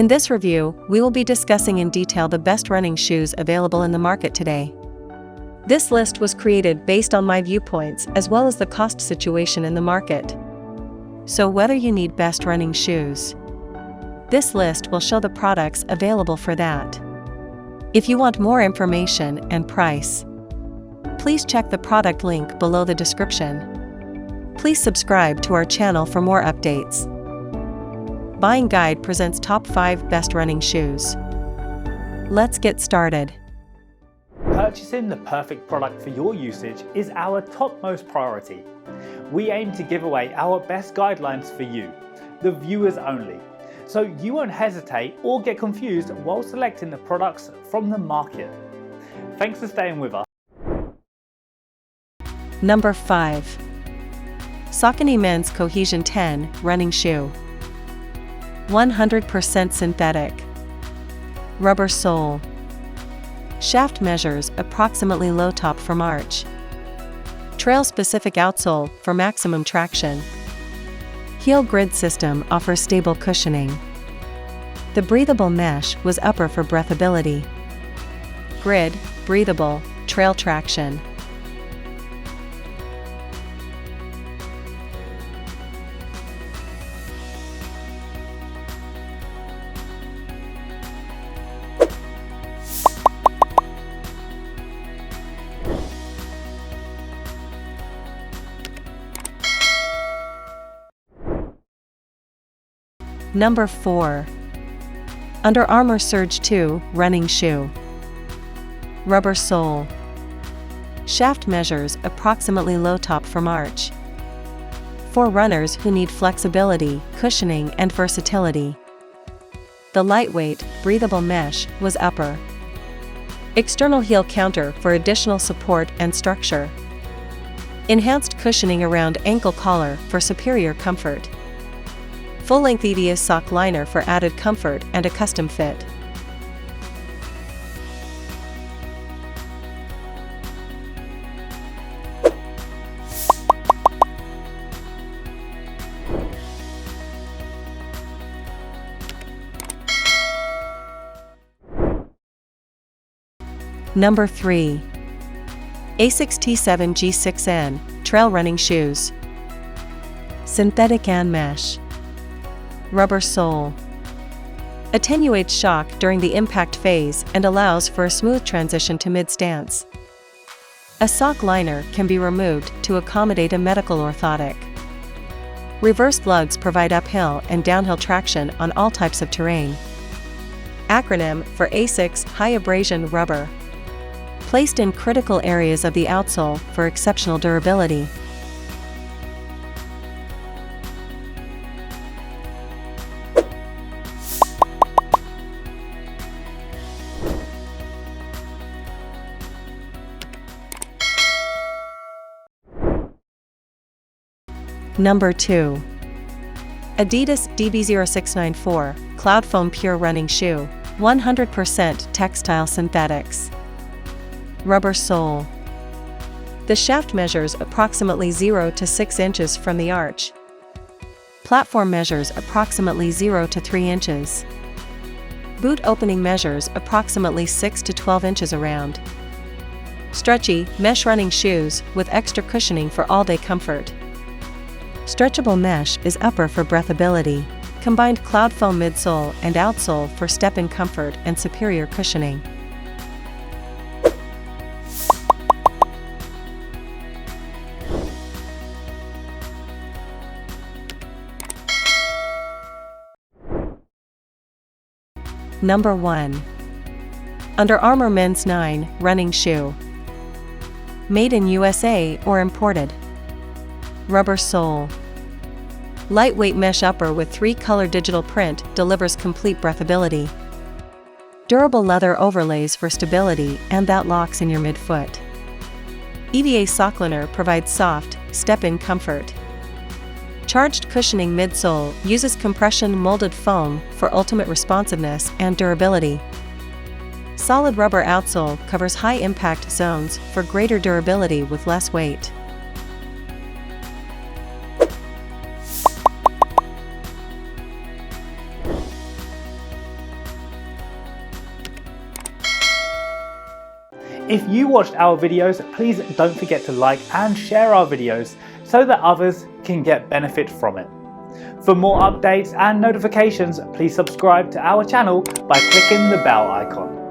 In this review, we will be discussing in detail the best running shoes available in the market today. This list was created based on my viewpoints as well as the cost situation in the market. So whether you need best running shoes, this list will show the products available for that. If you want more information and price, please check the product link below the description. Please subscribe to our channel for more updates. Buying Guide presents top 5 best running shoes. Let's get started. Purchasing the perfect product for your usage is our topmost priority. We aim to give away our best guidelines for you, the viewers only, so you won't hesitate or get confused while selecting the products from the market. Thanks for staying with us. Number 5. Saucony Men's Cohesion 10 Running Shoe. 100% synthetic. Rubber sole. Shaft measures approximately low top from arch. Trail-specific outsole for maximum traction. Heel grid system offers stable cushioning. The breathable mesh was upper for breathability. Grid, breathable, trail traction. Number 4. Under Armour Surge 2 Running Shoe. Rubber sole. Shaft measures approximately low top from arch. For runners who need flexibility, cushioning, and versatility. The lightweight, breathable mesh was upper. External heel counter for additional support and structure. Enhanced cushioning around ankle collar for superior comfort. Full-length EVA sock liner for added comfort and a custom fit. Number 3. ASICS T7 G6N Trail Running Shoes. Synthetic and mesh. Rubber sole. Attenuates shock during the impact phase and allows for a smooth transition to mid-stance. A sock liner can be removed to accommodate a medical orthotic. Reversed lugs provide uphill and downhill traction on all types of terrain. Acronym for ASICS High Abrasion Rubber. Placed in critical areas of the outsole for exceptional durability. Number 2. Adidas DB0694 Cloud Foam Pure Running Shoe. 100% textile synthetics. Rubber sole. The shaft measures approximately 0 to 6 inches from the arch. Platform measures approximately 0 to 3 inches. Boot opening measures approximately 6 to 12 inches around. Stretchy, mesh running shoes with extra cushioning for all-day comfort. Stretchable mesh is upper for breathability. Combined cloud foam midsole and outsole for step-in comfort and superior cushioning. Number 1. Under Armour Men's 9 Running Shoe. Made in USA or imported. Rubber sole. Lightweight mesh upper with 3-color digital print delivers complete breathability. Durable leather overlays for stability and that locks in your midfoot. EVA sock liner provides soft, step-in comfort. Charged cushioning midsole uses compression molded foam for ultimate responsiveness and durability. Solid rubber outsole covers high-impact zones for greater durability with less weight. If you watched our videos, please don't forget to like and share our videos so that others can get benefit from it. For more updates and notifications, please subscribe to our channel by clicking the bell icon.